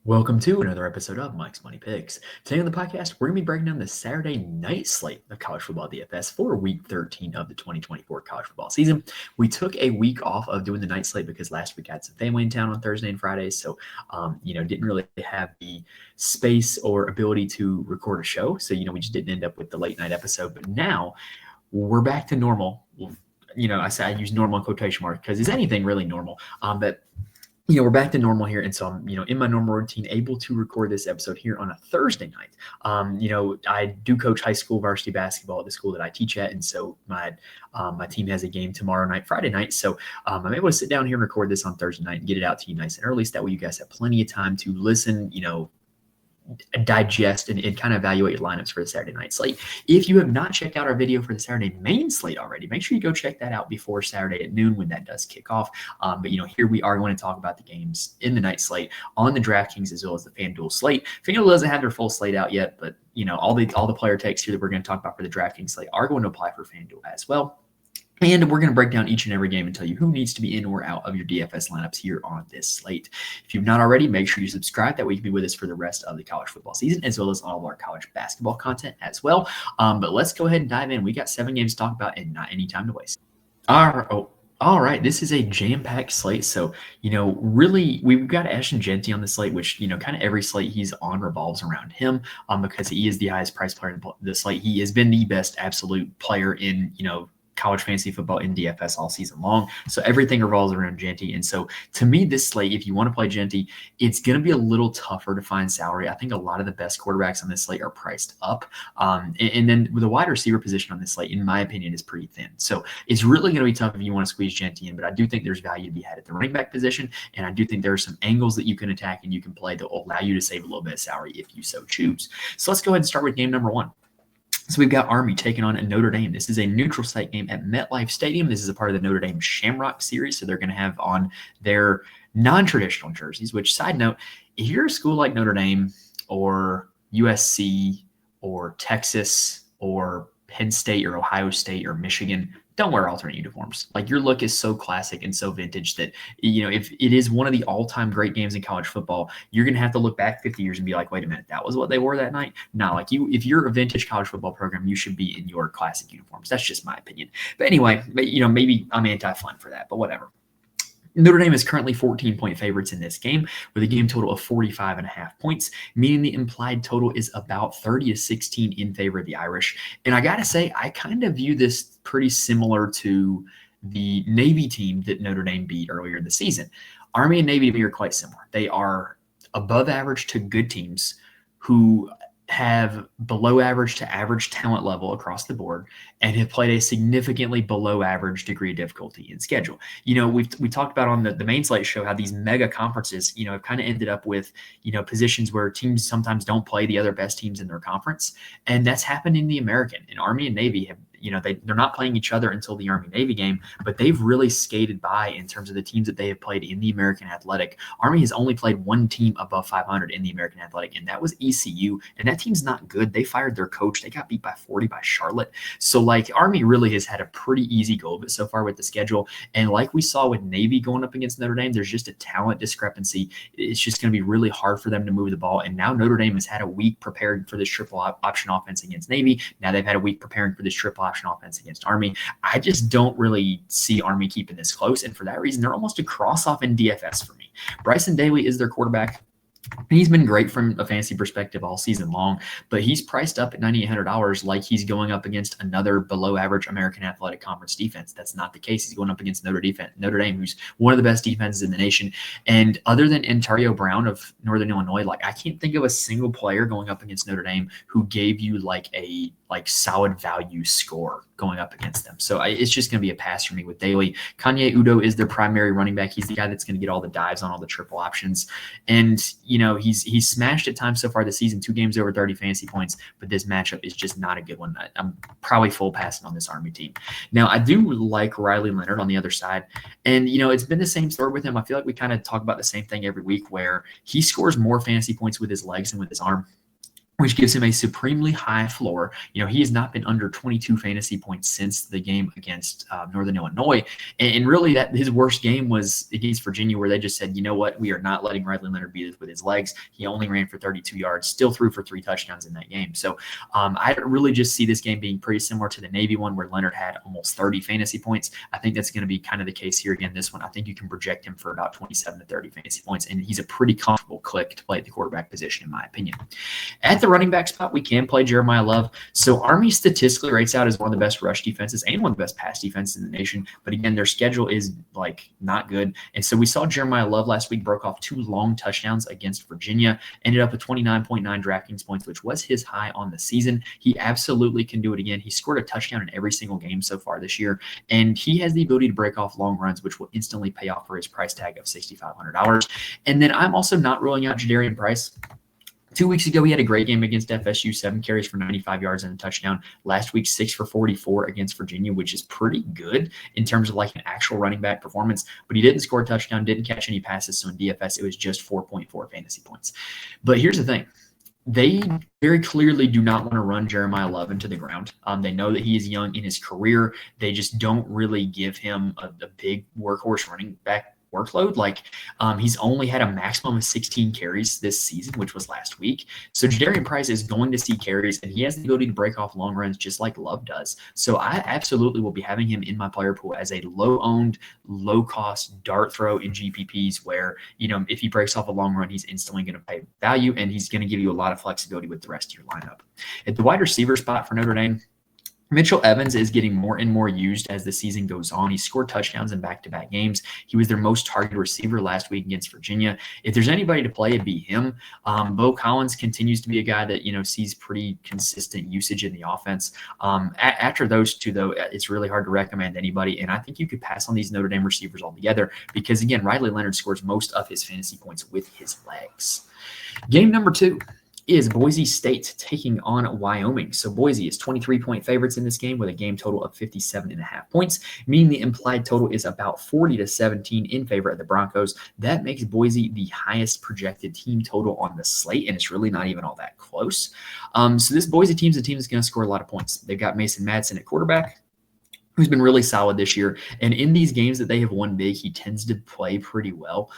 Welcome to another episode of Mike's Money Picks. Today on the podcast, we're going to be breaking down the Saturday night slate of college football DFS for week 13 of the 2024 college football season. We took a week off of doing the night slate because last week I had some family in town on Thursday and Friday. So, didn't really have the space or ability to record a show. So, we just didn't end up with the late night episode. But now we're back to normal. I say I use normal in quotation marks because is anything really normal? We're back to normal here. And so I'm, in my normal routine, able to record this episode here on a Thursday night. I do coach high school varsity basketball at the school that I teach at. And so my team has a game tomorrow night, Friday night. So I'm able to sit down here and record this on Thursday night and get it out to you nice and early. So that way you guys have plenty of time to listen, digest and kind of evaluate your lineups for the Saturday night slate. If you have not checked out our video for the Saturday main slate already, make sure you go check that out before Saturday at noon when that does kick off. Here we are going to talk about the games in the night slate on the DraftKings as well as the FanDuel slate. FanDuel doesn't have their full slate out yet, but all the player takes here that we're going to talk about for the DraftKings slate are going to apply for FanDuel as well. And we're going to break down each and every game and tell you who needs to be in or out of your DFS lineups here on this slate. If you've not already, make sure you subscribe. That way you can be with us for the rest of the college football season, as well as all of our college basketball content as well. But let's go ahead and dive in. We got 7 games to talk about and not any time to waste. All right. This is a jam-packed slate. So, really, we've got Ashton Jeanty on the slate, which, kind of every slate he's on revolves around him because he is the highest priced player in the slate. He has been the best absolute player in, college fantasy football in DFS all season long. So everything revolves around Jeanty. And so to me, this slate, if you want to play Jeanty, it's going to be a little tougher to find salary. I think a lot of the best quarterbacks on this slate are priced up. And then with the wide receiver position on this slate, in my opinion, is pretty thin. So it's really going to be tough if you want to squeeze Jeanty in, but I do think there's value to be had at the running back position. And I do think there are some angles that you can attack and you can play that will allow you to save a little bit of salary if you so choose. So let's go ahead and start with game number 1. So we've got Army taking on Notre Dame. This is a neutral site game at MetLife Stadium. This is a part of the Notre Dame Shamrock series. So they're going to have on their non-traditional jerseys, which, side note, if you're a school like Notre Dame or USC or Texas or Penn State or Ohio State or Michigan, don't wear alternate uniforms. Like, your look is so classic and so vintage that, if it is one of the all-time great games in college football, you're going to have to look back 50 years and be like, wait a minute, that was what they wore that night? No, if you're a vintage college football program, you should be in your classic uniforms. That's just my opinion. But anyway, maybe I'm anti-fun for that, but whatever. Notre Dame is currently 14-point favorites in this game with a game total of 45.5 points, meaning the implied total is about 30-16 in favor of the Irish. And I got to say, I kind of view this pretty similar to the Navy team that Notre Dame beat earlier in the season. Army and Navy to me are quite similar. They are above average to good teams who have below average to average talent level across the board and have played a significantly below average degree of difficulty in schedule. We talked about on the main slate show how these mega conferences, have kind of ended up with, positions where teams sometimes don't play the other best teams in their conference. And that's happened in the American. And Army and Navy have, they're not playing each other until the Army-Navy game, but they've really skated by in terms of the teams that they have played in the American Athletic. Army has only played one team above 500 in the American Athletic, and that was ECU, and that team's not good. They fired their coach. They got beat by 40 by Charlotte. So, Army really has had a pretty easy go of it so far with the schedule, and like we saw with Navy going up against Notre Dame, there's just a talent discrepancy. It's just going to be really hard for them to move the ball, and now Notre Dame has had a week preparing for this triple option offense against Navy. Now they've had a week preparing for this triple option offense against Army. I just don't really see Army keeping this close, and for that reason, they're almost a cross-off in DFS for me. Bryson Daly is their quarterback. He's been great from a fantasy perspective all season long, but he's priced up at $9,800 like he's going up against another below-average American Athletic Conference defense. That's not the case. He's going up against Notre Dame, who's one of the best defenses in the nation. And other than Ontario Brown of Northern Illinois, I can't think of a single player going up against Notre Dame who gave you a solid value score going up against them. So it's just going to be a pass for me with Daly. Kanye Udo is their primary running back. He's the guy that's going to get all the dives on all the triple options. And, he's smashed at times so far this season, 2 games over 30 fantasy points, but this matchup is just not a good one. I'm probably full passing on this Army team. Now, I do like Riley Leonard on the other side. And, it's been the same story with him. I feel like we kind of talk about the same thing every week where he scores more fantasy points with his legs than with his arm. which gives him a supremely high floor. He has not been under 22 fantasy points since the game against Northern Illinois. And really, that his worst game was against Virginia, where they just said, you know what, we are not letting Riley Leonard beat us with his legs. He only ran for 32 yards, still threw for 3 touchdowns in that game. So I really just see this game being pretty similar to the Navy one, where Leonard had almost 30 fantasy points. I think that's going to be kind of the case here again. This one, I think you can project him for about 27 to 30 fantasy points, and he's a pretty comfortable click to play at the quarterback position, in my opinion. At the running back spot, we can play Jeremiah Love. So Army statistically rates out as one of the best rush defenses and one of the best pass defenses in the nation. But again, their schedule is not good. And so we saw Jeremiah Love last week broke off 2 long touchdowns against Virginia, ended up with 29.9 DraftKings points, which was his high on the season. He absolutely can do it again. He scored a touchdown in every single game so far this year, and he has the ability to break off long runs, which will instantly pay off for his price tag of $6,500. And then I'm also not ruling out Jadarian Price. 2 weeks ago, he had a great game against FSU, 7 carries for 95 yards and a touchdown. Last week, 6 for 44 against Virginia, which is pretty good in terms of an actual running back performance. But he didn't score a touchdown, didn't catch any passes. So in DFS, it was just 4.4 fantasy points. But here's the thing. They very clearly do not want to run Jeremiah Love into the ground. They know that he is young in his career. They just don't really give him a big workhorse running back workload. He's only had a maximum of 16 carries this season, which was last week. So Jadarian Price is going to see carries, and he has the ability to break off long runs just like Love does. So I absolutely will be having him in my player pool as a low-owned, low-cost dart throw in GPPs where, if he breaks off a long run, he's instantly going to pay value, and he's going to give you a lot of flexibility with the rest of your lineup. At the wide receiver spot for Notre Dame, Mitchell Evans is getting more and more used as the season goes on. He scored touchdowns in back-to-back games. He was their most targeted receiver last week against Virginia. If there's anybody to play, it'd be him. Bo Collins continues to be a guy that, sees pretty consistent usage in the offense. After those two, though, it's really hard to recommend anybody, and I think you could pass on these Notre Dame receivers altogether because, again, Riley Leonard scores most of his fantasy points with his legs. Game number 2 is Boise State taking on Wyoming. So Boise is 23-point favorites in this game with a game total of 57.5 points, meaning the implied total is about 40 to 17 in favor of the Broncos. That makes Boise the highest projected team total on the slate, and it's really not even all that close. So this Boise team is a team that's going to score a lot of points. They've got Mason Madsen at quarterback, who's been really solid this year. And in these games that they have won big, he tends to play pretty well.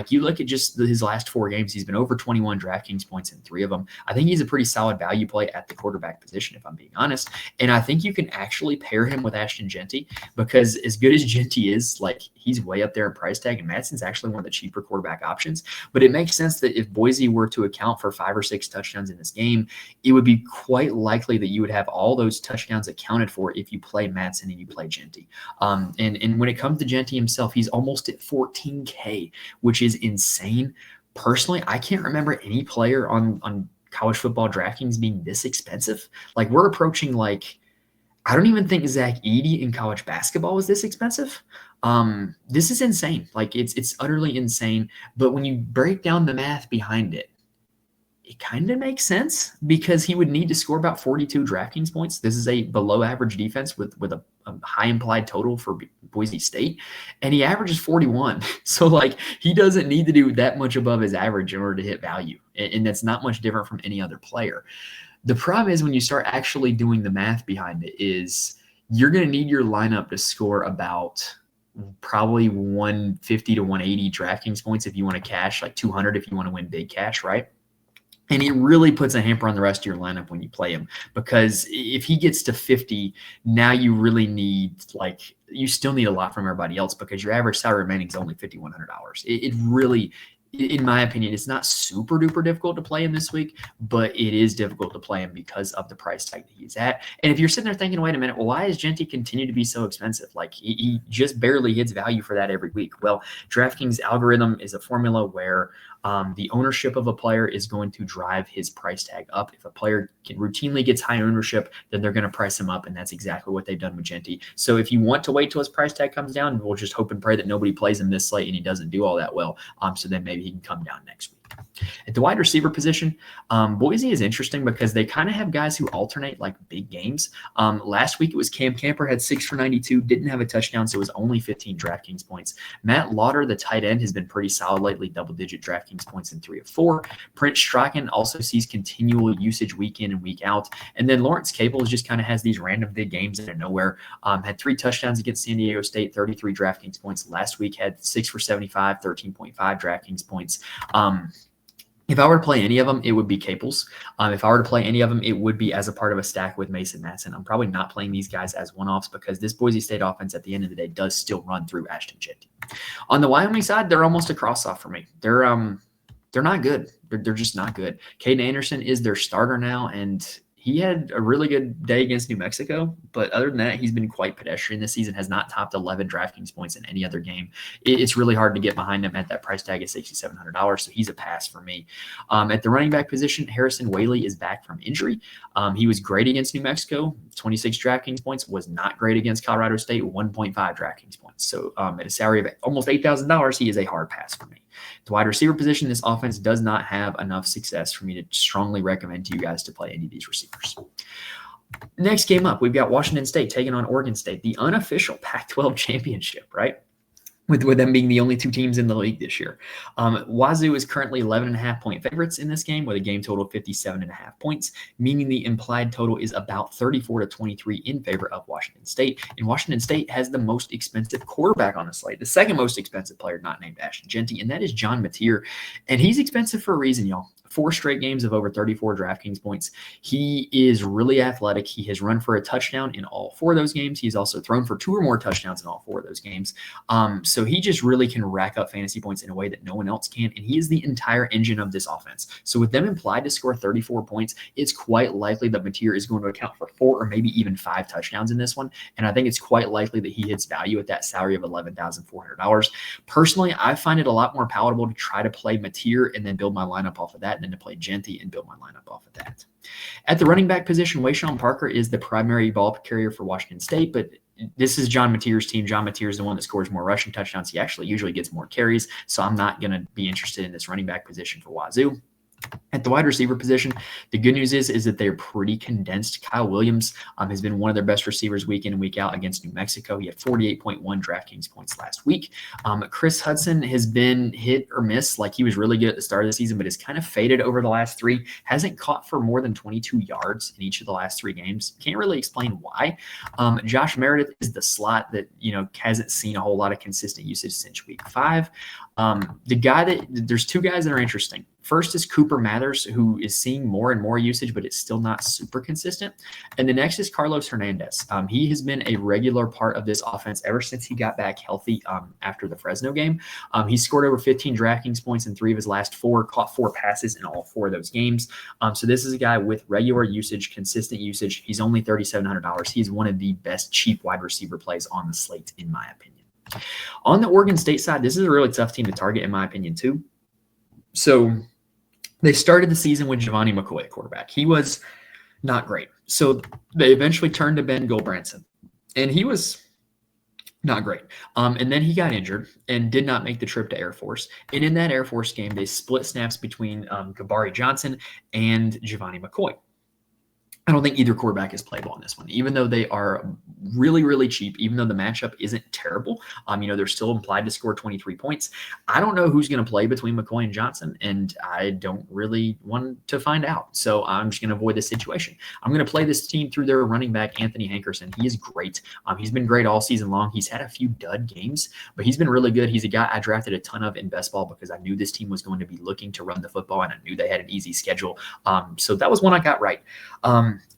You look at just his last 4 games, he's been over 21 DraftKings points in 3 of them. I think he's a pretty solid value play at the quarterback position, if I'm being honest. And I think you can actually pair him with Ashton Jeanty because as good as Jeanty is, he's way up there in price tag, and Madsen's actually one of the cheaper quarterback options. But it makes sense that if Boise were to account for 5 or 6 touchdowns in this game, it would be quite likely that you would have all those touchdowns accounted for if you play Madsen and you play Jeanty. And when it comes to Jeanty himself, he's almost at $14K, which is insane. Personally, I can't remember any player on college football DraftKings being this expensive. We're approaching I don't even think Zach Edey in college basketball was this expensive. This is insane. It's utterly insane. But when you break down the math behind it, it kind of makes sense because he would need to score about 42 DraftKings points. This is a below average defense with a high implied total for Boise State, and he averages 41. So he doesn't need to do that much above his average in order to hit value. And that's not much different from any other player. The problem is when you start actually doing the math behind it is you're going to need your lineup to score about probably 150 to 180 DraftKings points if you want to cash, 200 if you want to win big cash, right? And it really puts a hamper on the rest of your lineup when you play him, because if he gets to 50, now you really need, you still need a lot from everybody else because your average salary remaining is only $5,100. It really, in my opinion, it's not super duper difficult to play him this week, but it is difficult to play him because of the price tag that he's at. And if you're sitting there thinking, wait a minute, well, why does Jeanty continue to be so expensive? He just barely hits value for that every week. Well, DraftKings algorithm is a formula where the ownership of a player is going to drive his price tag up. If a player routinely gets high ownership, then they're going to price him up, and that's exactly what they've done with Jeanty. So if you want to wait till his price tag comes down, we'll just hope and pray that nobody plays him this slate and he doesn't do all that well. So then maybe he can come down next week. At the wide receiver position, Boise is interesting because they kind of have guys who alternate like big games. Last week it was Cam Camper had 6 for 92, didn't have a touchdown, so it was only 15 DraftKings points. Matt Lauder, the tight end, has been pretty solid lately, double-digit DraftKings points in 3 of 4. Prince Strachan also sees continual usage week in and week out. And then Lawrence Cable just kind of has these random big games out of nowhere. Had 3 touchdowns against San Diego State, 33 DraftKings points. Last week had 6 for 75, 13.5 DraftKings points. If I were to play any of them, it would be Caples. If I were to play any of them, it would be as a part of a stack with Mason Matson. I'm probably not playing these guys as one-offs because this Boise State offense at the end of the day does still run through Ashton Jeanty. On the Wyoming side, they're almost a cross-off for me. They're not good. They're just not good. Caden Anderson is their starter now, and he had a really good day against New Mexico, but other than that, he's been quite pedestrian this season, has not topped 11 DraftKings points in any other game. It's really hard to get behind him at that price tag of $6,700, so he's a pass for me. At the running back position, Harrison Whaley is back from injury. He was great against New Mexico, 26 DraftKings points, was not great against Colorado State, 1.5 DraftKings points. So at a salary of almost $8,000, he is a hard pass for me. The wide receiver position, this offense does not have enough success for me to strongly recommend to you guys to play any of these receivers. Next game up, we've got Washington State taking on Oregon State, the unofficial Pac-12 championship, right? With them being the only 2 teams in the league this year. Wazoo is currently 11.5-point favorites in this game with a game total of 57.5 points, meaning the implied total is about 34-23 in favor of Washington State. And Washington State has the most expensive quarterback on the slate, the second most expensive player not named Ashton Jeanty, and that is John Mateer. And he's expensive for a reason, y'all. 4 straight games of over 34 DraftKings points. He is really athletic. He has run for a touchdown in all 4 of those games. He's also thrown for 2 or more touchdowns in all 4 of those games. So he just really can rack up fantasy points in a way that no one else can, and he is the entire engine of this offense. So with them implied to score 34 points, it's quite likely that Mateer is going to account for 4 or maybe even 5 touchdowns in this one, and I think it's quite likely that he hits value at that salary of $11,400. Personally, I find it a lot more palatable to try to play Mateer and then build my lineup off of that than to play Jeanty and build my lineup off of that. At the running back position, Wayshawn Parker is the primary ball carrier for Washington State, but this is John Mateer's team. John Mateer is the one that scores more rushing touchdowns. He actually usually gets more carries, so I'm not going to be interested in this running back position for Wazoo. At the wide receiver position, the good news is that they're pretty condensed. Kyle Williams has been one of their best receivers week in and week out against New Mexico. He had 48.1 DraftKings points last week. Chris Hudson has been hit or miss. Like, he was really good at the start of the season, but has kind of faded over the last 3. Hasn't caught for more than 22 yards in each of the last 3 games. Can't really explain why. Josh Meredith is the slot that, hasn't seen a whole lot of consistent usage since week 5. There's 2 guys that are interesting. First is Cooper Mathers, who is seeing more and more usage, but it's still not super consistent. And the next is Carlos Hernandez. He has been a regular part of this offense ever since he got back healthy after the Fresno game. He scored over 15 DraftKings points in 3 of his last 4, caught 4 passes in all 4 of those games. So this is a guy with regular usage, consistent usage. He's only $3,700. He's one of the best cheap wide receiver plays on the slate, in my opinion. On the Oregon State side, this is a really tough team to target, in my opinion, too. So they started the season with Giovanni McCoy at quarterback. He was not great. So they eventually turned to Ben Gulbranson, and he was not great. And then he got injured and did not make the trip to Air Force. And in that Air Force game, they split snaps between Gabari Johnson and Giovanni McCoy. I don't think either quarterback is playable on this one, even though they are really, really cheap, even though the matchup isn't terrible. They're still implied to score 23 points. I don't know who's going to play between McCoy and Johnson, and I don't really want to find out. So I'm just going to avoid this situation. I'm going to play this team through their running back, Anthony Hankerson. He is great. He's been great all season long. He's had a few dud games, but he's been really good. He's a guy I drafted a ton of in best ball because I knew this team was going to be looking to run the football, and I knew they had an easy schedule. So that was one I got right.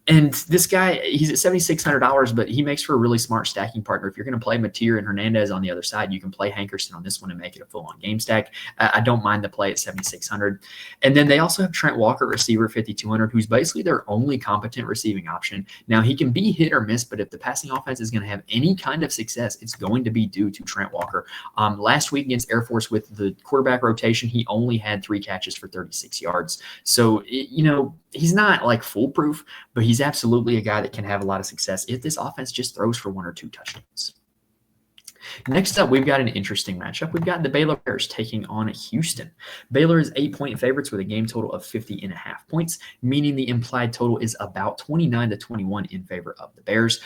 And this guy, he's at $7,600, but he makes for a really smart stacking partner. If you're going to play Mateer and Hernandez on the other side, you can play Hankerson on this one and make it a full-on game stack. I don't mind the play at $7,600. And then they also have Trent Walker, receiver, $5,200, who's basically their only competent receiving option. Now, he can be hit or miss, but if the passing offense is going to have any kind of success, it's going to be due to Trent Walker. Last week against Air Force with the quarterback rotation, he only had 3 catches for 36 yards. So, he's not like foolproof, but he's absolutely a guy that can have a lot of success if this offense just throws for 1 or 2 touchdowns. Next up, we've got an interesting matchup. We've got the Baylor Bears taking on Houston. Baylor is 8-point favorites with a game total of 50.5 points, meaning the implied total is about 29-21 in favor of the Bears.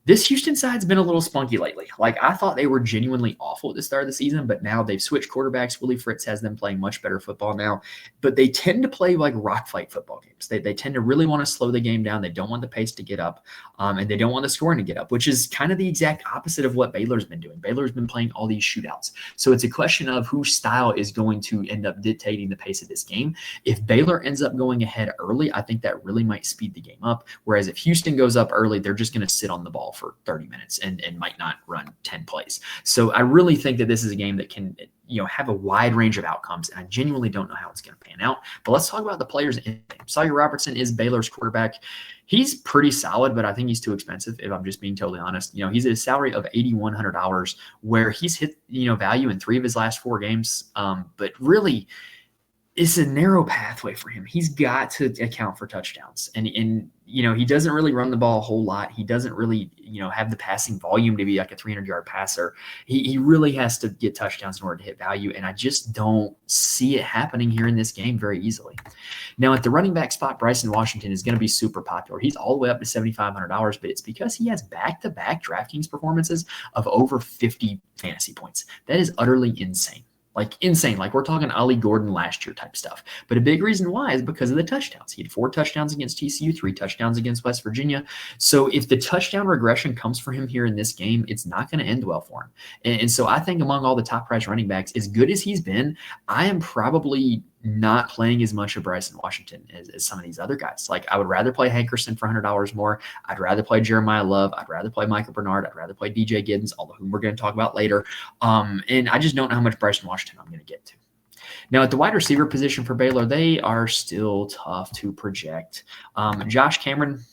This Houston side's been a little spunky lately. Like, I thought they were genuinely awful at the start of the season, but now they've switched quarterbacks. Willie Fritz has them playing much better football now, but they tend to play like rock fight football games. They tend to really want to slow the game down. They don't want the pace to get up, and they don't want the scoring to get up, which is kind of the exact opposite of what Baylor's been doing. Baylor's been playing all these shootouts. So it's a question of whose style is going to end up dictating the pace of this game. If Baylor ends up going ahead early, I think that really might speed the game up. Whereas if Houston goes up early, they're just going to sit on the ball for 30 minutes and might not run 10 plays. So I really think that this is a game that can, have a wide range of outcomes, and I genuinely don't know how it's going to pan out. But let's talk about the players in the game. Sawyer Robertson is Baylor's quarterback. He's pretty solid, but I think he's too expensive, if I'm just being totally honest. He's at a salary of $8,100, where he's hit, value in 3 of his last 4 games. But really, it's a narrow pathway for him. He's got to account for touchdowns. And he doesn't really run the ball a whole lot. He doesn't really, have the passing volume to be like a 300-yard passer. He really has to get touchdowns in order to hit value. And I just don't see it happening here in this game very easily. Now, at the running back spot, Bryson Washington is going to be super popular. He's all the way up to $7,500, but it's because he has back-to-back DraftKings performances of over 50 fantasy points. That is utterly insane. Like insane. Like we're talking Ollie Gordon last year type stuff. But a big reason why is because of the touchdowns. He had 4 touchdowns against TCU, 3 touchdowns against West Virginia. So if the touchdown regression comes for him here in this game, it's not going to end well for him. And so I think among all the top price running backs, as good as he's been, I am probably not playing as much of Bryson Washington as some of these other guys. Like I would rather play Hankerson for $100 more. I'd rather play Jeremiah Love. I'd rather play Michael Bernard. I'd rather play DJ Giddens, all of whom we're going to talk about later. And I just don't know how much Bryson Washington I'm going to get to. Now, at the wide receiver position for Baylor, they are still tough to project. Josh Cameron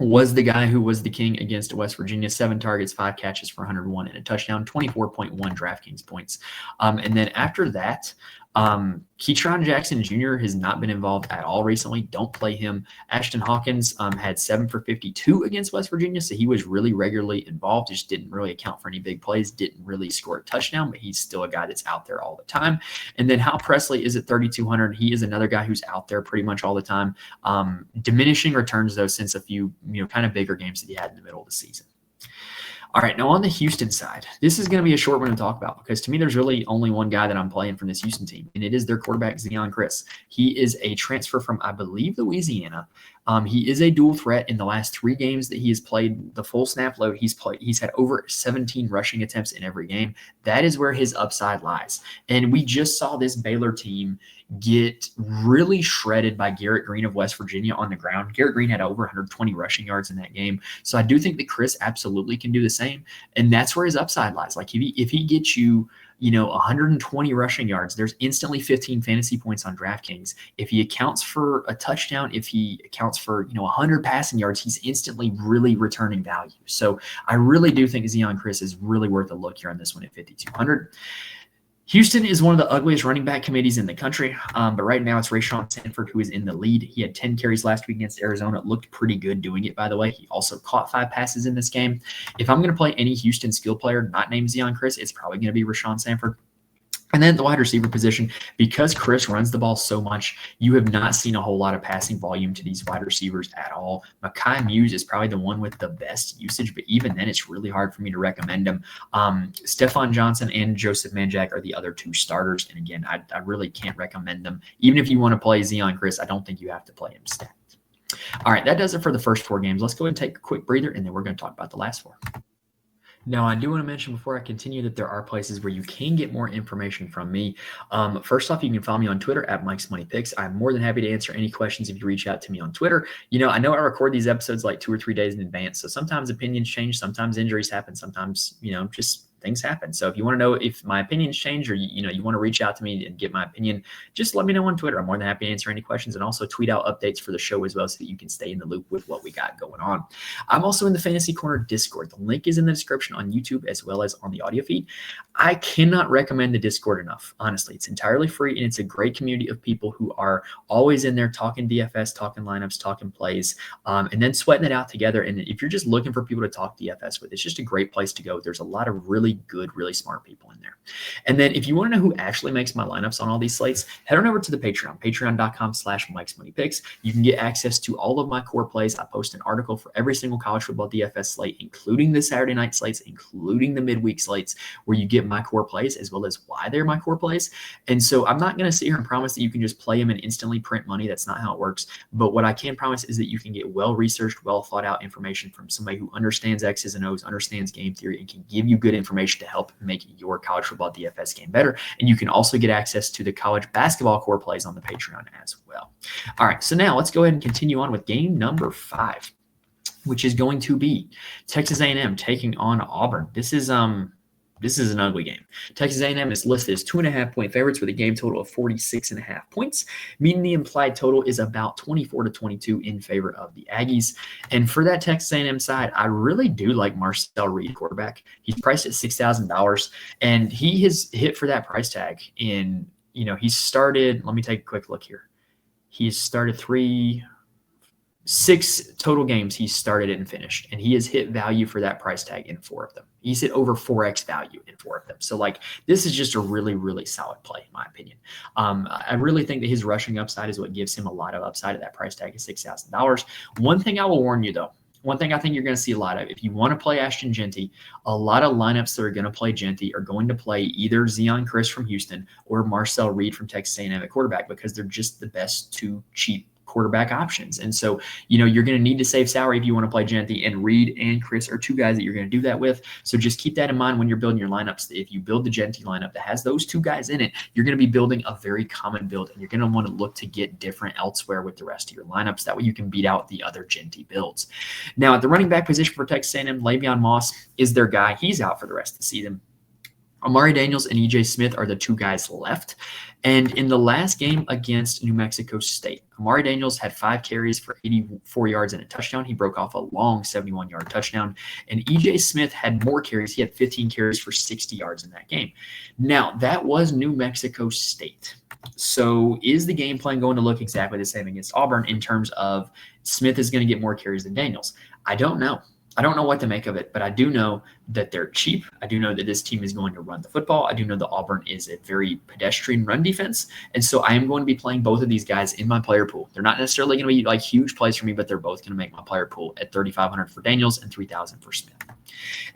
was the guy who was the king against West Virginia. 7 targets, 5 catches for 101 and a touchdown, 24.1 DraftKings points. And then after that, Keytron Jackson Jr. has not been involved at all recently. Don't play him. Ashton Hawkins had 7 for 52 against West Virginia, so he was really regularly involved. Just didn't really account for any big plays. Didn't really score a touchdown, but he's still a guy that's out there all the time. And then Hal Presley is at 3,200. He is another guy who's out there pretty much all the time. Diminishing returns though since a few kind of bigger games that he had in the middle of the season. All right, now on the Houston side, this is going to be a short one to talk about because to me, there's really only one guy that I'm playing from this Houston team, and it is their quarterback, Zeon Chriss. He is a transfer from, I believe, Louisiana. He is a dual threat. In the last 3 games that he has played the full snap load, he's had over 17 rushing attempts in every game. That is where his upside lies. And we just saw this Baylor team get really shredded by Garrett Green of West Virginia on the ground. Garrett Green had over 120 rushing yards in that game. So I do think that Chriss absolutely can do the same. And that's where his upside lies. Like if he gets you, 120 rushing yards, there's instantly 15 fantasy points on DraftKings. If he accounts for a touchdown, if he accounts for, 100 passing yards, he's instantly really returning value. So I really do think Zeon Chriss is really worth a look here on this one at 5,200. Houston is one of the ugliest running back committees in the country, but right now it's Rashawn Sanford who is in the lead. He had 10 carries last week against Arizona. It looked pretty good doing it, by the way. He also caught 5 passes in this game. If I'm going to play any Houston skill player not named Zeon Chriss, it's probably going to be Rashawn Sanford. And then the wide receiver position, because Chriss runs the ball so much, you have not seen a whole lot of passing volume to these wide receivers at all. Mekhi Muse is probably the one with the best usage, but even then it's really hard for me to recommend him. Stephon Johnson and Joseph Manjack are the other 2 starters. And again, I really can't recommend them. Even if you want to play Zeon Chriss, I don't think you have to play him stacked. All right, that does it for the first 4 games. Let's go ahead and take a quick breather, and then we're going to talk about the last 4. Now, I do want to mention before I continue that there are places where you can get more information from me. First off, you can follow me on Twitter at Mike's Money Picks. I'm more than happy to answer any questions if you reach out to me on Twitter. I know I record these episodes like 2 or 3 days in advance, so sometimes opinions change, sometimes injuries happen, sometimes, just things happen. So if you want to know if my opinions change or, you want to reach out to me and get my opinion, just let me know on Twitter. I'm more than happy to answer any questions and also tweet out updates for the show as well so that you can stay in the loop with what we got going on. I'm also in the Fantasy Corner Discord. The link is in the description on YouTube as well as on the audio feed. I cannot recommend the Discord enough. Honestly, it's entirely free and it's a great community of people who are always in there talking DFS, talking lineups, talking plays, and then sweating it out together. And if you're just looking for people to talk DFS with, it's just a great place to go. There's a lot of really really good, really smart people in there. And then if you want to know who actually makes my lineups on all these slates, head on over to the Patreon, patreon.com/Mike'sMoneyPicks. You can get access to all of my core plays. I post an article for every single college football DFS slate, including the Saturday night slates, including the midweek slates, where you get my core plays as well as why they're my core plays. And so I'm not going to sit here and promise that you can just play them and instantly print money. That's not how it works. But what I can promise is that you can get well-researched, well-thought-out information from somebody who understands X's and O's, understands game theory, and can give you good information to help make your college football DFS game better. And you can also get access to the college basketball core plays on the Patreon as well. All right, so now let's go ahead and continue on with game number 5, which is going to be Texas A&M taking on Auburn. This is an ugly game. Texas A&M is listed as 2.5-point favorites with a game total of 46.5 points, meaning the implied total is about 24-22 in favor of the Aggies. And for that Texas A&M side, I really do like Marcel Reed, quarterback. He's priced at $6,000, and he has hit for that price tag in, he started, let me take a quick look here. He's started 6 total games he's started and finished, and he has hit value for that price tag in 4 of them. He's hit over 4x value in 4 of them. So, this is just a really, really solid play, in my opinion. I really think that his rushing upside is what gives him a lot of upside at that price tag of $6,000. One thing I will warn you, though, one thing I think you're going to see a lot of, if you want to play Ashton Jeanty, a lot of lineups that are going to play Jeanty are going to play either Zion Chris from Houston or Marcel Reed from Texas A&M at quarterback, because they're just the best 2 cheap quarterback options. And so, you're going to need to save salary if you want to play Jeanty, and Reed and Chris are 2 guys that you're going to do that with. So just keep that in mind when you're building your lineups. If you build the Jeanty lineup that has those 2 guys in it, you're going to be building a very common build, and you're going to want to look to get different elsewhere with the rest of your lineups. That way you can beat out the other Jeanty builds. Now, at the running back position for Texas A&M, Le'Veon Moss is their guy. He's out for the rest of the season. Amari Daniels and E.J. Smith are the 2 guys left. And in the last game against New Mexico State, Amari Daniels had 5 carries for 84 yards and a touchdown. He broke off a long 71-yard touchdown. And E.J. Smith had more carries. He had 15 carries for 60 yards in that game. Now, that was New Mexico State. So is the game plan going to look exactly the same against Auburn in terms of Smith is going to get more carries than Daniels? I don't know. I don't know what to make of it, but I do know that they're cheap. I do know that this team is going to run the football. I do know that Auburn is a very pedestrian run defense. And so I am going to be playing both of these guys in my player pool. They're not necessarily going to be huge plays for me, but they're both going to make my player pool at $3,500 for Daniels and $3,000 for Smith.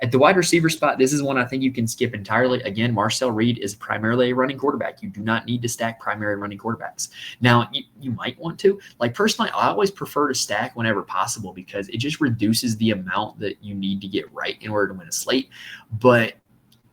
At the wide receiver spot, this is one I think you can skip entirely. Again, Marcel Reed is primarily a running quarterback. You do not need to stack primary running quarterbacks. Now, you might want to. Personally, I always prefer to stack whenever possible, because it just reduces the amount that you need to get right in order to win a slate. But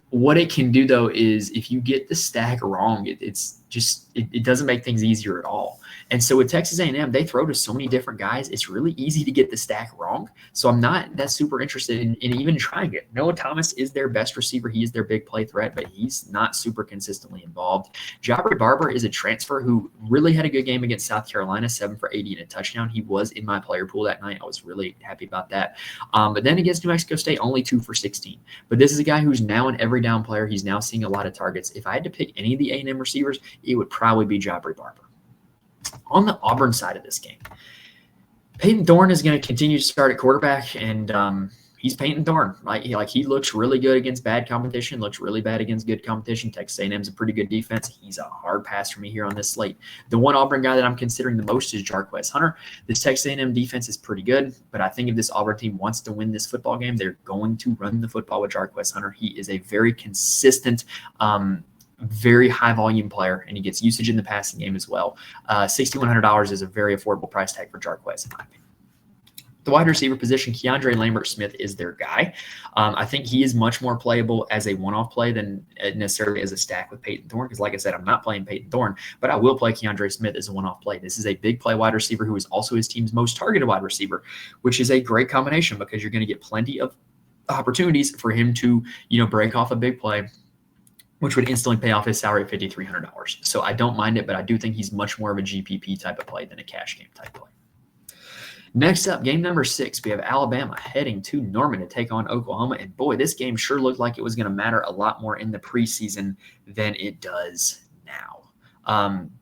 what it can do, though, is if you get the stack wrong, it doesn't make things easier at all. And so with Texas A&M, they throw to so many different guys. It's really easy to get the stack wrong. So I'm not that super interested in even trying it. Noah Thomas is their best receiver. He is their big play threat, but he's not super consistently involved. Jabari Barber is a transfer who really had a good game against South Carolina, 7 for 80 and a touchdown. He was in my player pool that night. I was really happy about that. But then against New Mexico State, only 2 for 16. But this is a guy who's now an every down player. He's now seeing a lot of targets. If I had to pick any of the A&M receivers, it would probably be Jabari Barber. On the Auburn side of this game, Peyton Thorne is going to continue to start at quarterback, and he's Peyton Thorne. He looks really good against bad competition, looks really bad against good competition. Texas A&M's a pretty good defense. He's a hard pass for me here on this slate. The one Auburn guy that I'm considering the most is Jarquez Hunter. This Texas A&M defense is pretty good, but I think if this Auburn team wants to win this football game, they're going to run the football with Jarquez Hunter. He is a very consistent, very high volume player, and he gets usage in the passing game as well. $6,100 is a very affordable price tag for Jarquez, in my opinion. The wide receiver position, Keandre Lambert-Smith is their guy. I think he is much more playable as a one-off play than necessarily as a stack with Peyton Thorne, because like I said, I'm not playing Peyton Thorne, but I will play Keandre Smith as a one-off play. This is a big play wide receiver who is also his team's most targeted wide receiver, which is a great combination because you're going to get plenty of opportunities for him to, break off a big play, which would instantly pay off his salary of $5,300. So I don't mind it, but I do think he's much more of a GPP type of play than a cash game type play. Next up, game number 6, we have Alabama heading to Norman to take on Oklahoma. And boy, this game sure looked like it was going to matter a lot more in the preseason than it does now.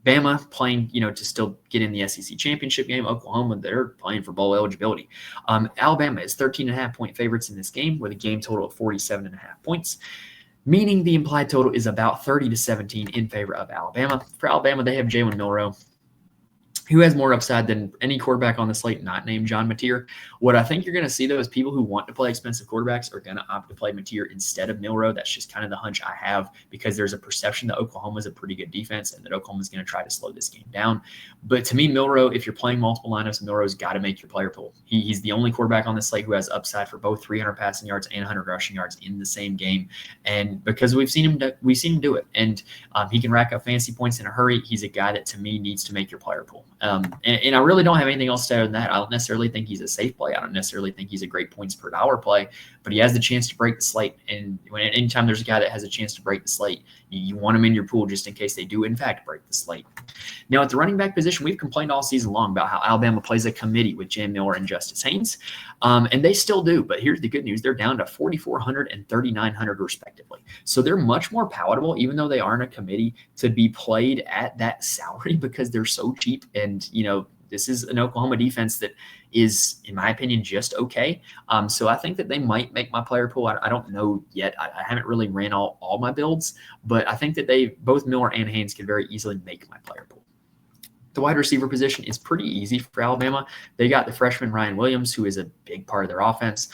Bama playing, to still get in the SEC championship game. Oklahoma, they're playing for bowl eligibility. Alabama is 13.5-point favorites in this game with a game total of 47.5 points. meaning the implied total is about 30-17 in favor of Alabama. For Alabama, they have Jalen Milroe, who has more upside than any quarterback on the slate not named John Mateer. What I think you're going to see, though, is people who want to play expensive quarterbacks are going to opt to play Mateer instead of Milroe. That's just kind of the hunch I have, because there's a perception that Oklahoma is a pretty good defense and that Oklahoma is going to try to slow this game down. But to me, Milroe, if you're playing multiple lineups, Milroe's got to make your player pool. He's the only quarterback on the slate who has upside for both 300 passing yards and 100 rushing yards in the same game. And because we've seen him do it, and he can rack up fantasy points in a hurry. He's a guy that, to me, needs to make your player pool. And I really don't have anything else to say than that. I don't necessarily think he's a safe play. I don't necessarily think he's a great points per dollar play, but he has the chance to break the slate. And anytime there's a guy that has a chance to break the slate, you want him in your pool just in case they do, in fact, break the slate. Now, at the running back position, we've complained all season long about how Alabama plays a committee with Jam Miller and Justice Haynes, and they still do. But here's the good news. They're down to 4,400 and 3,900 respectively. So they're much more palatable, even though they aren't a committee, to be played at that salary because they're so cheap. And, this is an Oklahoma defense that is, in my opinion, just okay. So I think that they might make my player pool. I don't know yet. I haven't really ran all my builds, but I think that both Miller and Haynes can very easily make my player pool. The wide receiver position is pretty easy for Alabama. They got the freshman Ryan Williams, who is a big part of their offense,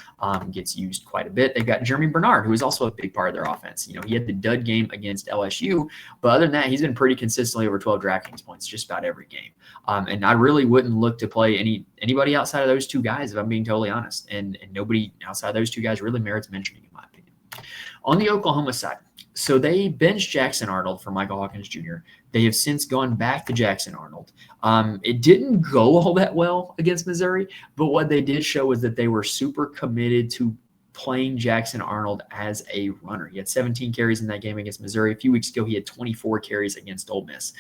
gets used quite a bit. They've got Jeremy Bernard, who is also a big part of their offense. He had the dud game against LSU, but other than that, he's been pretty consistently over 12 DraftKings points just about every game. And I really wouldn't look to play anybody outside of those two guys, if I'm being totally honest. And nobody outside of those two guys really merits mentioning, in my opinion. On the Oklahoma side, so they benched Jackson Arnold for Michael Hawkins Jr. They have since gone back to Jackson Arnold. It didn't go all that well against Missouri, but what they did show was that they were super committed to playing Jackson Arnold as a runner. He had 17 carries in that game against Missouri. A few weeks ago, he had 24 carries against Ole Miss.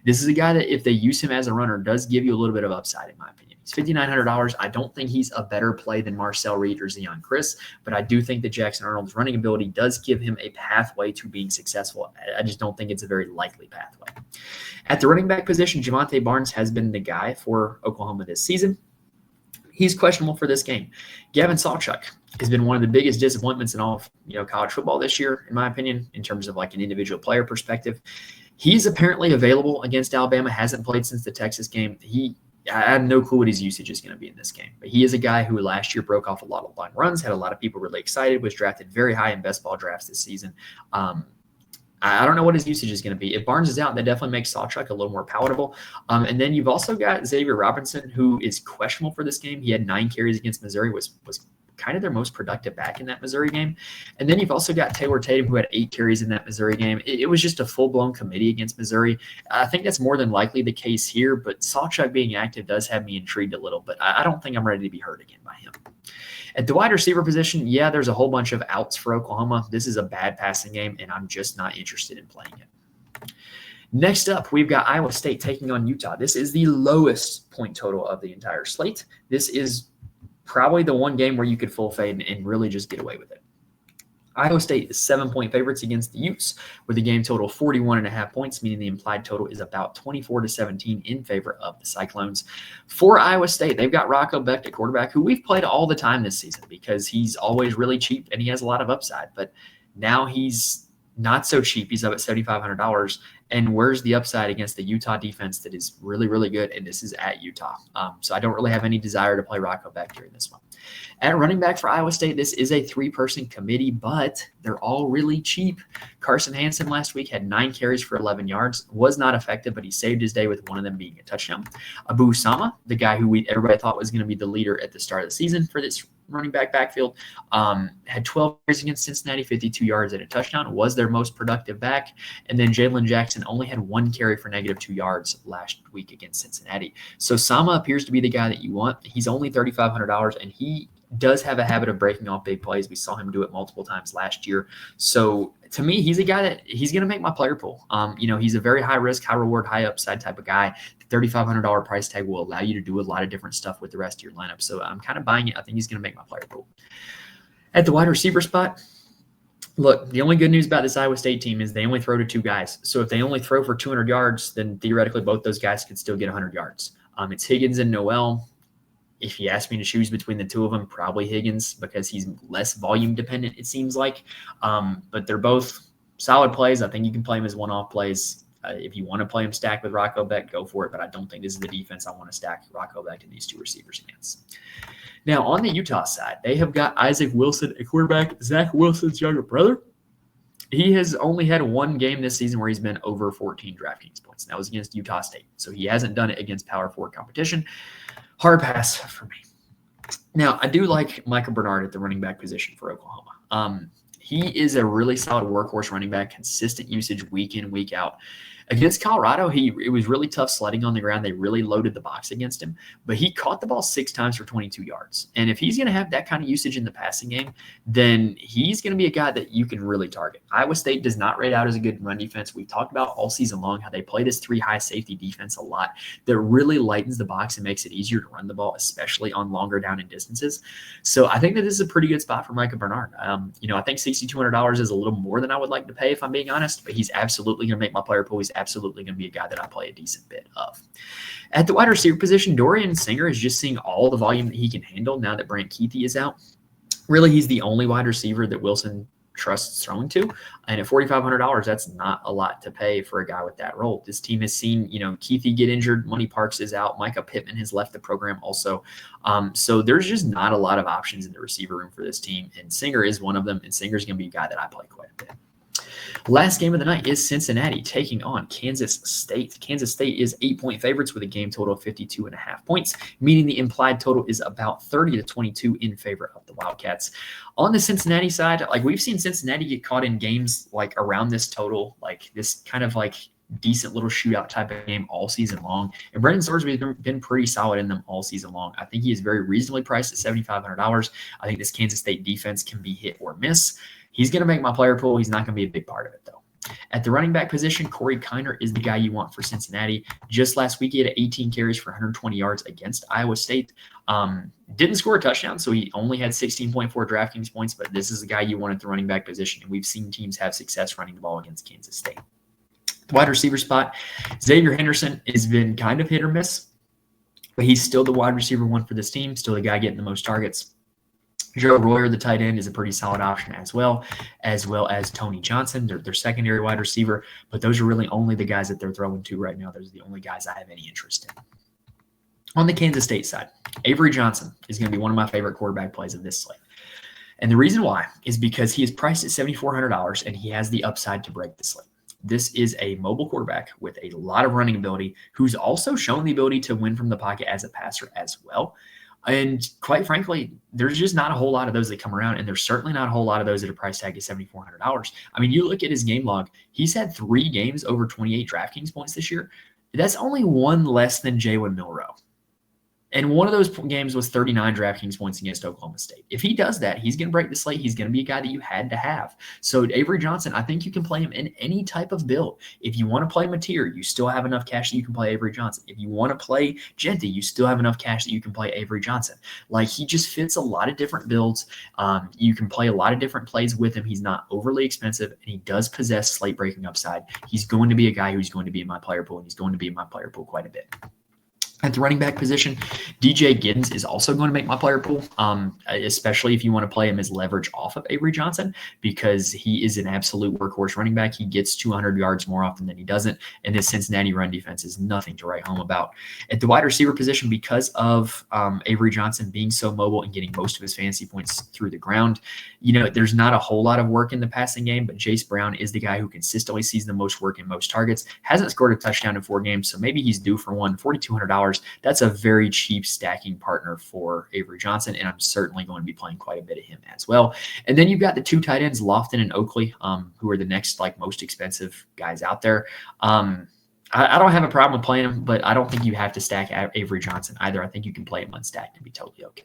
This is a guy that, if they use him as a runner, does give you a little bit of upside, in my opinion. He's $5,900. I don't think he's a better play than Marcel Reed or Zion Chris, but I do think that Jackson Arnold's running ability does give him a pathway to being successful. I just don't think it's a very likely pathway. At the running back position, Javonte Barnes has been the guy for Oklahoma this season. He's questionable for this game. Gavin Sawchuk has been one of the biggest disappointments in all of college football this year, in my opinion, in terms of like an individual player perspective. He's apparently available against Alabama, hasn't played since the Texas game. I have no clue what his usage is going to be in this game, but he is a guy who last year broke off a lot of long runs, had a lot of people really excited, was drafted very high in best ball drafts this season. I don't know what his usage is going to be. If Barnes is out, that definitely makes Sawchuk a little more palatable. And then you've also got Xavier Robinson, who is questionable for this game. He had 9 carries against Missouri, was kind of their most productive back in that Missouri game. And then you've also got Taylor Tatum, who had 8 carries in that Missouri game. It was just a full-blown committee against Missouri. I think that's more than likely the case here, but Sawchuk being active does have me intrigued a little, but I don't think I'm ready to be hurt again by him. At the wide receiver position, yeah, there's a whole bunch of outs for Oklahoma. This is a bad passing game, and I'm just not interested in playing it. Next up, we've got Iowa State taking on Utah. This is the lowest point total of the entire slate. This is probably the one game where you could full fade and really just get away with it. Iowa State is 7-point favorites against the Utes with a game total of 41.5 points, meaning the implied total is about 24-17 in favor of the Cyclones. For Iowa State, they've got Rocco Becht at quarterback, who we've played all the time this season because he's always really cheap and he has a lot of upside. But now he's not so cheap. He's up at $7,500. And where's the upside against the Utah defense that is really, really good? And this is at Utah. So I don't really have any desire to play Rocco Becht during this one. At running back for Iowa State, this is a 3-person committee, but they're all really cheap. Carson Hansen last week had 9 carries for 11 yards, was not effective, but he saved his day with one of them being a touchdown. Abu Sama, the guy who everybody thought was going to be the leader at the start of the season for this running backfield, had 12 carries against Cincinnati, 52 yards and a touchdown, was their most productive back. And then Jalen Jackson only had 1 carry for -2 yards last week against Cincinnati. So Sama appears to be the guy that you want. He's only $3,500, and he does have a habit of breaking off big plays. We saw him do it multiple times last year. So to me, he's a guy that he's going to make my player pool. He's a very high risk, high reward, high upside type of guy. The $3,500 price tag will allow you to do a lot of different stuff with the rest of your lineup. So I'm kind of buying it. I think he's going to make my player pool. At the wide receiver spot, look, the only good news about this Iowa State team is they only throw to 2 guys. So if they only throw for 200 yards, then theoretically both those guys could still get 100 yards. It's Higgins and Noel. If you ask me to choose between the two of them, probably Higgins because he's less volume dependent, it seems like. But they're both solid plays. I think you can play them as one-off plays. If you want to play him stacked with Rocco Beck, go for it. But I don't think this is the defense I want to stack Rocco Beck and these two receivers against. Now, on the Utah side, they have got Isaac Wilson, a quarterback, Zach Wilson's younger brother. He has only had one game this season where he's been over 14 DraftKings points. And that was against Utah State. So he hasn't done it against Power 4 competition. Hard pass for me. Now, I do like Micah Bernard at the running back position for Oklahoma. He is a really solid workhorse running back, consistent usage week in, week out. Against Colorado, it was really tough sledding on the ground. They really loaded the box against him, but he caught the ball 6 times for 22 yards. And if he's going to have that kind of usage in the passing game, then he's going to be a guy that you can really target. Iowa State does not rate out as a good run defense. We've talked about all season long how they play this 3 high safety defense a lot that really lightens the box and makes it easier to run the ball, especially on longer down and distances. So I think that this is a pretty good spot for Micah Bernard. I think $6,200 is a little more than I would like to pay if I'm being honest, but he's absolutely going to make my player pool. He's absolutely going to be a guy that I play a decent bit of. At the wide receiver position, Dorian Singer is just seeing all the volume that he can handle now that Brant Kuithe is out. Really, he's the only wide receiver that Wilson trusts throwing to. And at $4,500, that's not a lot to pay for a guy with that role. This team has seen, Kuithe get injured. Money Parks is out. Micah Pittman has left the program also. So there's just not a lot of options in the receiver room for this team. And Singer is one of them. And Singer's going to be a guy that I play quite a bit. Last game of the night is Cincinnati taking on Kansas State. Kansas State is 8-point favorites with a game total of 52.5 points, meaning the implied total is about 30-22 in favor of the Wildcats. On the Cincinnati side, we've seen Cincinnati get caught in games around this total, this kind of decent little shootout type of game all season long. And Brendan Sorsby has been pretty solid in them all season long. I think he is very reasonably priced at $7,500. I think this Kansas State defense can be hit or miss. He's going to make my player pool. He's not going to be a big part of it, though. At the running back position, Corey Kiner is the guy you want for Cincinnati. Just last week, he had 18 carries for 120 yards against Iowa State. Didn't score a touchdown, so he only had 16.4 DraftKings points, but this is the guy you want at the running back position, and we've seen teams have success running the ball against Kansas State. The wide receiver spot, Xavier Henderson has been kind of hit or miss, but he's still the wide receiver one for this team, still the guy getting the most targets. Joe Royer, the tight end, is a pretty solid option as well as Tony Johnson, their secondary wide receiver. But those are really only the guys that they're throwing to right now. Those are the only guys I have any interest in. On the Kansas State side, Avery Johnson is going to be one of my favorite quarterback plays of this slate. And the reason why is because he is priced at $7,400 and he has the upside to break the slate. This is a mobile quarterback with a lot of running ability who's also shown the ability to win from the pocket as a passer as well. And quite frankly, there's just not a whole lot of those that come around, and there's certainly not a whole lot of those that are price tag at $7,400. I mean, you look at his game log, he's had 3 games over 28 DraftKings points this year. That's only one less than Jalen Milroe. And one of those games was 39 DraftKings points against Oklahoma State. If he does that, he's going to break the slate. He's going to be a guy that you had to have. So Avery Johnson, I think you can play him in any type of build. If you want to play Mateer, you still have enough cash that you can play Avery Johnson. If you want to play Genty, you still have enough cash that you can play Avery Johnson. He just fits a lot of different builds. You can play a lot of different plays with him. He's not overly expensive, and he does possess slate breaking upside. He's going to be a guy who's going to be in my player pool, and he's going to be in my player pool quite a bit. At the running back position, DJ Giddens is also going to make my player pool, especially if you want to play him as leverage off of Avery Johnson, because he is an absolute workhorse running back. He gets 200 yards more often than he doesn't, and this Cincinnati run defense is nothing to write home about. At the wide receiver position, because of Avery Johnson being so mobile and getting most of his fantasy points through the ground, there's not a whole lot of work in the passing game, but Jace Brown is the guy who consistently sees the most work and most targets. Hasn't scored a touchdown in 4 games, so maybe he's due for one. $4,200. That's a very cheap stacking partner for Avery Johnson, and I'm certainly going to be playing quite a bit of him as well. And then you've got the 2 tight ends, Lofton and Oakley, who are the next most expensive guys out there. I don't have a problem with playing them, but I don't think you have to stack Avery Johnson either. I think you can play him unstacked and be totally okay.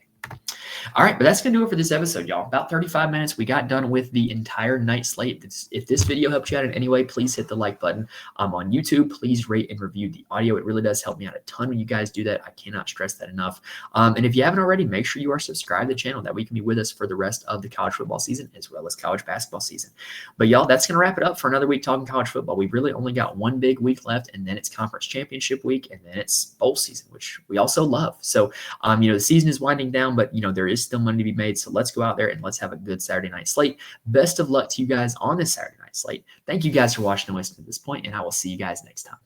All right, but that's going to do it for this episode, y'all. About 35 minutes. We got done with the entire night slate. If this video helped you out in any way, please hit the like button. On YouTube, please rate and review the audio. It really does help me out a ton when you guys do that. I cannot stress that enough. And if you haven't already, make sure you are subscribed to the channel. That way you can be with us for the rest of the college football season as well as college basketball season. But y'all, that's going to wrap it up for another week talking college football. We've really only got one big week left, and then it's conference championship week, and then it's bowl season, which we also love. So, the season is winding down, but, there is still money to be made. So let's go out there and let's have a good Saturday night slate. Best of luck to you guys on this Saturday night slate. Thank you guys for watching and listening to this point, and I will see you guys next time.